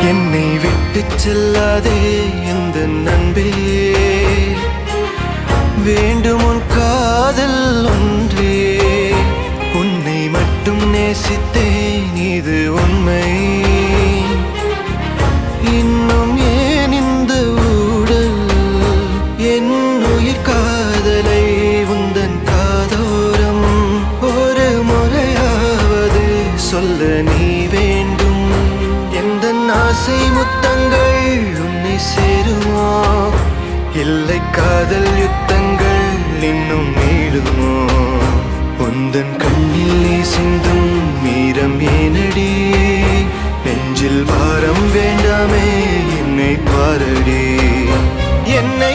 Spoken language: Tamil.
என்னை விட்டு செல்லாதே எந்த நண்பே, வேண்டும் உன் காதல் ஒன்றே. உன்னை மட்டும் நேசித்தேன் இது உண்மை. இன்னும் ஏன் இந்த ஊடல் என் உயிர் காதலை உந்தன் காதோரம் ஒரு முறையாவது சொல்ல நீ வேண்டும். எந்த ஆசை முத்தங்கள் உன்னை சேருமோ, இல்லை காதல் யுத்தங்கள் இன்னும் நீளுமோ. உந்தன் கண்ணில் நீ சிந்தும் மீரம் ஏனடி, நெஞ்சில் பாரம் வேண்டாமே என்னை பாரடி. என்னை